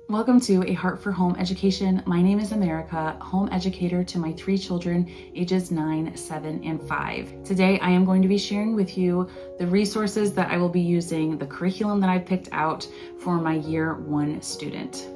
Welcome to A Heart for Home Education. My name is America, home educator to my 3 children, ages 9, 7, and 5. Today, I am going to be sharing with you the resources that I will be using, the curriculum that I picked out for my Year 1 student.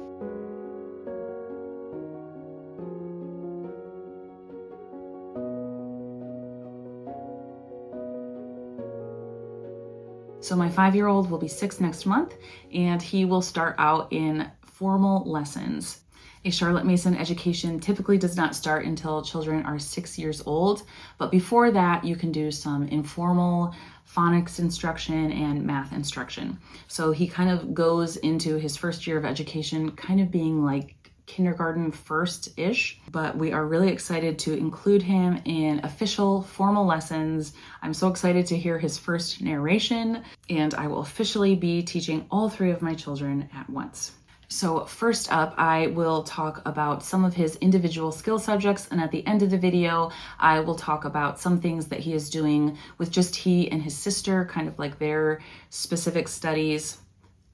So my 5-year-old will be 6 next month, and he will start out in formal lessons. A Charlotte Mason education typically does not start until children are 6 years old, but before that you can do some informal phonics instruction and math instruction. So he kind of goes into his first year of education kind of being like kindergarten first-ish, but we are really excited to include him in official formal lessons. I'm so excited to hear his first narration, and I will officially be teaching all 3 of my children at once. So first up, I will talk about some of his individual skill subjects, and at the end of the video, I will talk about some things that he is doing with just he and his sister, kind of like their specific studies.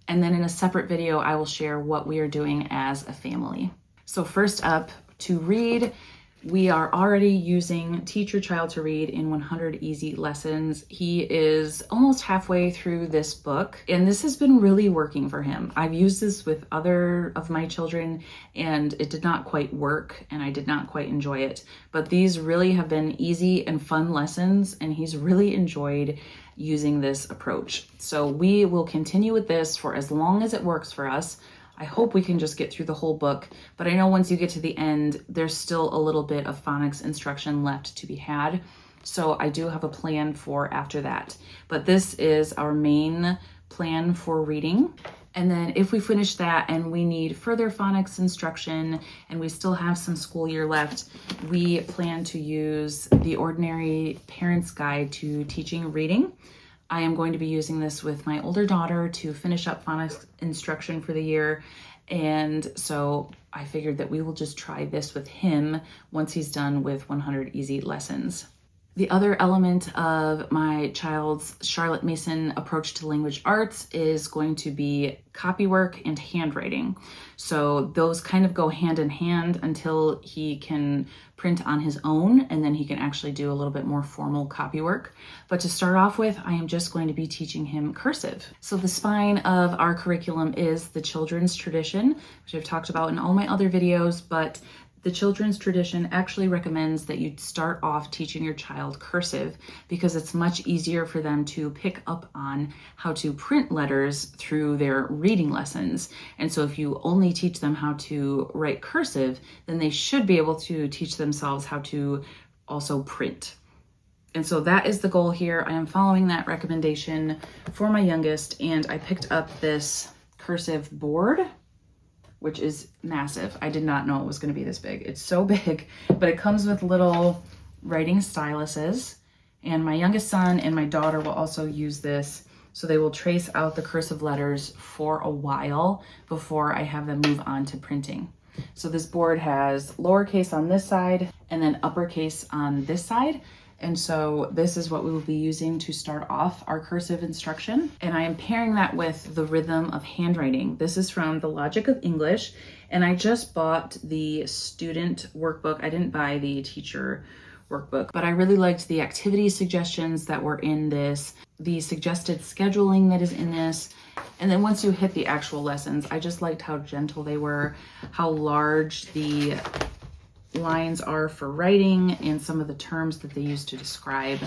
And then in a separate video, I will share what we are doing as a family. So first up, to read, we are already using Teach Your Child to Read in 100 Easy Lessons. He is almost halfway through this book, and this has been really working for him. I've used this with other of my children, and it did not quite work, and I did not quite enjoy it. But these really have been easy and fun lessons, and he's really enjoyed using this approach. So we will continue with this for as long as it works for us. I hope we can just get through the whole book, but I know once you get to the end, there's still a little bit of phonics instruction left to be had. So I do have a plan for after that. But this is our main plan for reading. And then if we finish that and we need further phonics instruction and we still have some school year left, we plan to use the Ordinary Parent's Guide to Teaching Reading. I am going to be using this with my older daughter to finish up phonics instruction for the year. And so I figured that we will just try this with him once he's done with 100 Easy Lessons. The other element of my child's Charlotte Mason approach to language arts is going to be copywork and handwriting. So those kind of go hand in hand until he can print on his own, and then he can actually do a little bit more formal copywork. But to start off with, I am just going to be teaching him cursive. So the spine of our curriculum is the children's tradition, which I've talked about in all my other videos, but the children's tradition actually recommends that you start off teaching your child cursive because it's much easier for them to pick up on how to print letters through their reading lessons. And so if you only teach them how to write cursive, then they should be able to teach themselves how to also print. And so that is the goal here. I am following that recommendation for my youngest, and I picked up this cursive board, which is massive. I did not know it was going to be this big. It's so big, but it comes with little writing styluses. And my youngest son and my daughter will also use this. So they will trace out the cursive letters for a while before I have them move on to printing. So this board has lowercase on this side and then uppercase on this side. And so this is what we will be using to start off our cursive instruction. And I am pairing that with the rhythm of handwriting. This is from The Logic of English. And I just bought the student workbook. I didn't buy the teacher workbook, but I really liked the activity suggestions that were in this, the suggested scheduling that is in this. And then once you hit the actual lessons, I just liked how gentle they were, how large the lines are for writing, and some of the terms that they use to describe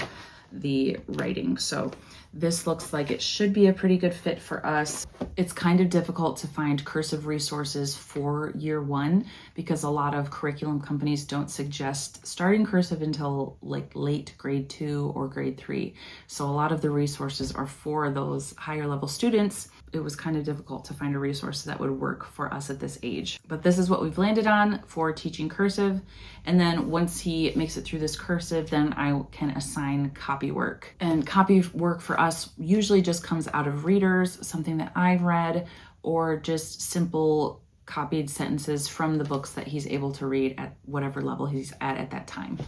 the writing. So this looks like it should be a pretty good fit for us. It's kind of difficult to find cursive resources for Year 1 because a lot of curriculum companies don't suggest starting cursive until like late grade 2 or grade 3. So a lot of the resources are for those higher level students. It was kind of difficult to find a resource that would work for us at this age. But this is what we've landed on for teaching cursive. And then once he makes it through this cursive, then I can assign copy work. And copy work for us usually just comes out of readers, something that I've read, or just simple copied sentences from the books that he's able to read at whatever level he's at that time.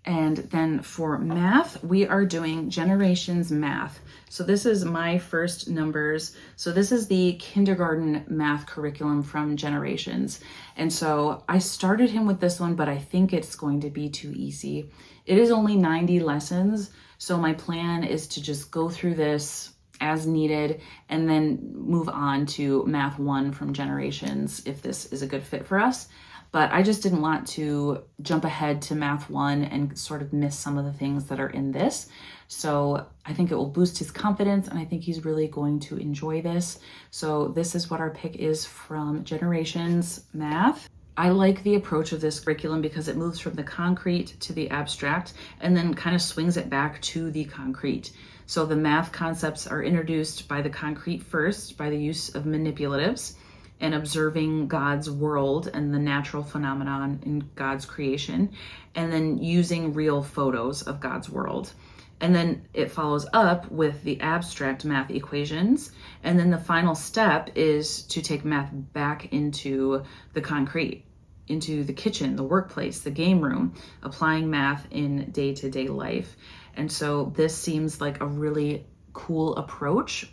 And then for math, we are doing Generations Math. So this is my first numbers. So this is the kindergarten math curriculum from Generations. And so I started him with this one, but I think it's going to be too easy. It is only 90 lessons. So my plan is to just go through this as needed and then move on to Math 1 from Generations if this is a good fit for us. But I just didn't want to jump ahead to Math 1 and sort of miss some of the things that are in this. So I think it will boost his confidence, and I think he's really going to enjoy this. So this is what our pick is from Generations Math. I like the approach of this curriculum because it moves from the concrete to the abstract and then kind of swings it back to the concrete. So the math concepts are introduced by the concrete first, by the use of manipulatives and observing God's world and the natural phenomenon in God's creation, and then using real photos of God's world. And then it follows up with the abstract math equations. And then the final step is to take math back into the concrete, into the kitchen, the workplace, the game room, applying math in day-to-day life. And so this seems like a really cool approach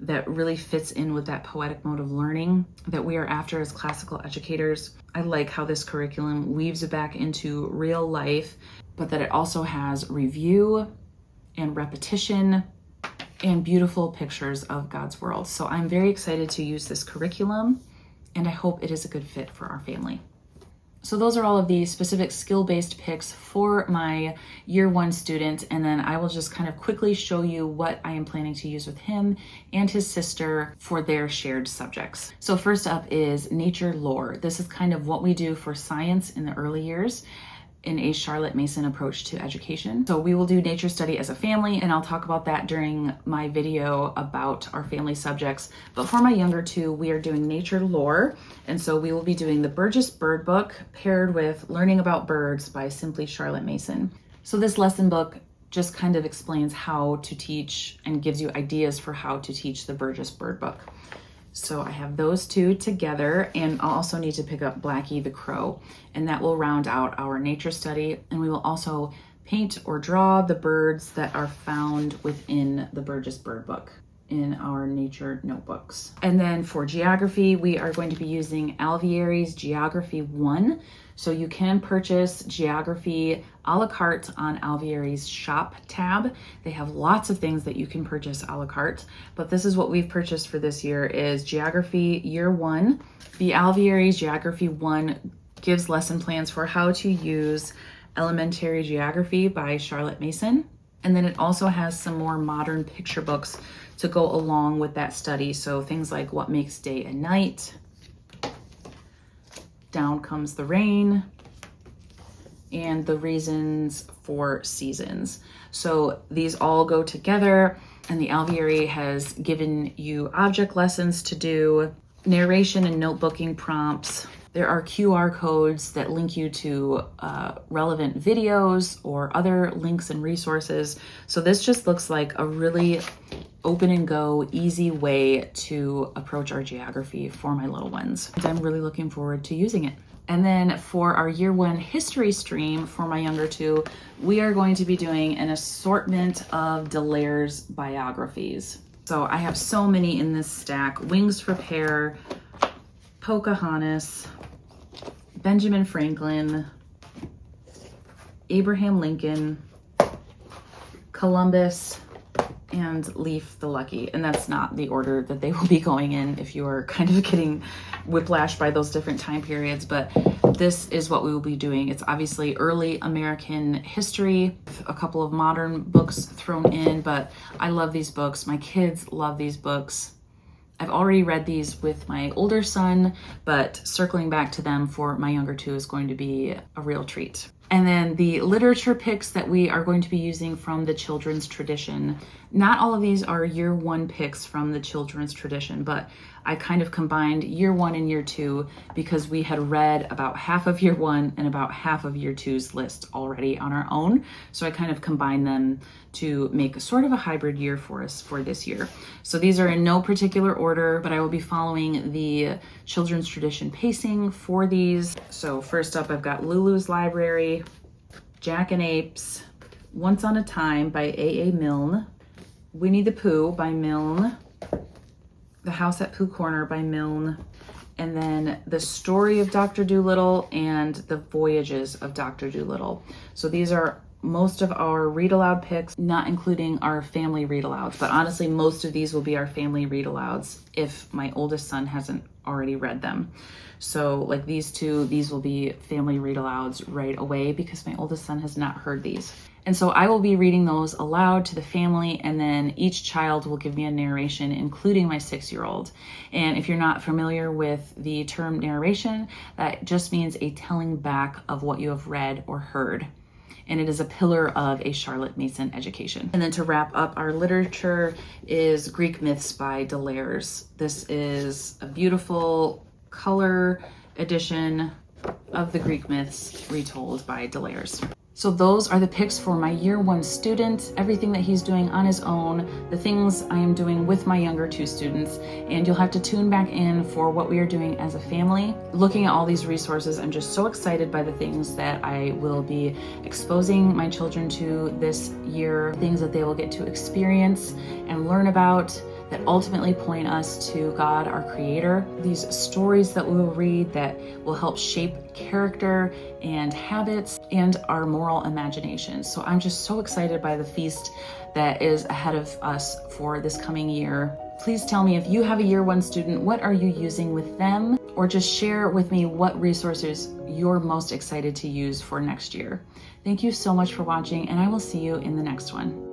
that really fits in with that poetic mode of learning that we are after as classical educators. I like how this curriculum weaves it back into real life, but that it also has review and repetition and beautiful pictures of God's world. So I'm very excited to use this curriculum, and I hope it is a good fit for our family. So those are all of the specific skill-based picks for my year 1 student, and then I will just kind of quickly show you what I am planning to use with him and his sister for their shared subjects. So first up is nature lore. This is kind of what we do for science in the early years in a Charlotte Mason approach to education. So we will do nature study as a family, and I'll talk about that during my video about our family subjects. But for my younger 2, we are doing nature lore. And so we will be doing the Burgess Bird Book paired with Learning About Birds by Simply Charlotte Mason. So this lesson book just kind of explains how to teach and gives you ideas for how to teach the Burgess Bird Book. So I have those 2 together, and I'll also need to pick up Blackie the Crow, and that will round out our nature study. And we will also paint or draw the birds that are found within the Burgess Bird Book in our nature notebooks. And then for geography, we are going to be using Alveary's Geography 1. So you can purchase geography a la carte on Alveary's shop tab. They have lots of things that you can purchase a la carte, but this is what we've purchased for this year is Geography Year 1. The Alveary's Geography 1 gives lesson plans for how to use Elementary Geography by Charlotte Mason. And then it also has some more modern picture books to go along with that study. So things like What Makes Day and Night, Down Comes the Rain, and The Reasons for Seasons. So these all go together, and the Alveary has given you object lessons to do, narration and notebooking prompts. There are QR codes that link you to relevant videos or other links and resources. So this just looks like a really open and go, easy way to approach our geography for my little ones. And I'm really looking forward to using it. And then for our year 1 history stream for my younger 2, we are going to be doing an assortment of Delaire's biographies. So I have so many in this stack: Wings for Pear, Pocahontas, Benjamin Franklin, Abraham Lincoln, Columbus, and Leif the Lucky. And that's not the order that they will be going in if you are kind of getting whiplash by those different time periods, but this is what we will be doing. It's obviously early American history, a couple of modern books thrown in, but I love these books. My kids love these books. I've already read these with my older son, but circling back to them for my younger 2 is going to be a real treat. And then the literature picks that we are going to be using from the children's tradition. Not all of these are year 1 picks from the children's tradition, but I kind of combined year 1 and year 2 because we had read about half of year 1 and about half of year 2's list already on our own. So I kind of combined them to make a sort of a hybrid year for us for this year. So these are in no particular order, but I will be following the children's tradition pacing for these. So first up, I've got Lulu's Library, Jackanapes, Once on a Time by A.A. Milne, Winnie the Pooh by Milne, The House at Pooh Corner by Milne, and then The Story of Dr. Dolittle and The Voyages of Dr. Dolittle. So these are most of our read aloud picks, not including our family read alouds, but honestly, most of these will be our family read alouds if my oldest son hasn't already read them. So like these two, these will be family read alouds right away because my oldest son has not heard these. And so I will be reading those aloud to the family, and then each child will give me a narration, including my 6-year-old. And if you're not familiar with the term narration, that just means a telling back of what you have read or heard. And it is a pillar of a Charlotte Mason education. And then to wrap up our literature is Greek Myths by Delairs. This is a beautiful color edition of the Greek Myths retold by Delairs. So those are the picks for my year 1 student, everything that he's doing on his own, the things I am doing with my younger 2 students, and you'll have to tune back in for what we are doing as a family. Looking at all these resources, I'm just so excited by the things that I will be exposing my children to this year, things that they will get to experience and learn about that ultimately point us to God, our Creator. These stories that we will read that will help shape character and habits and our moral imagination. So I'm just so excited by the feast that is ahead of us for this coming year. Please tell me if you have a year 1 student, what are you using with them? Or just share with me what resources you're most excited to use for next year. Thank you so much for watching, and I will see you in the next one.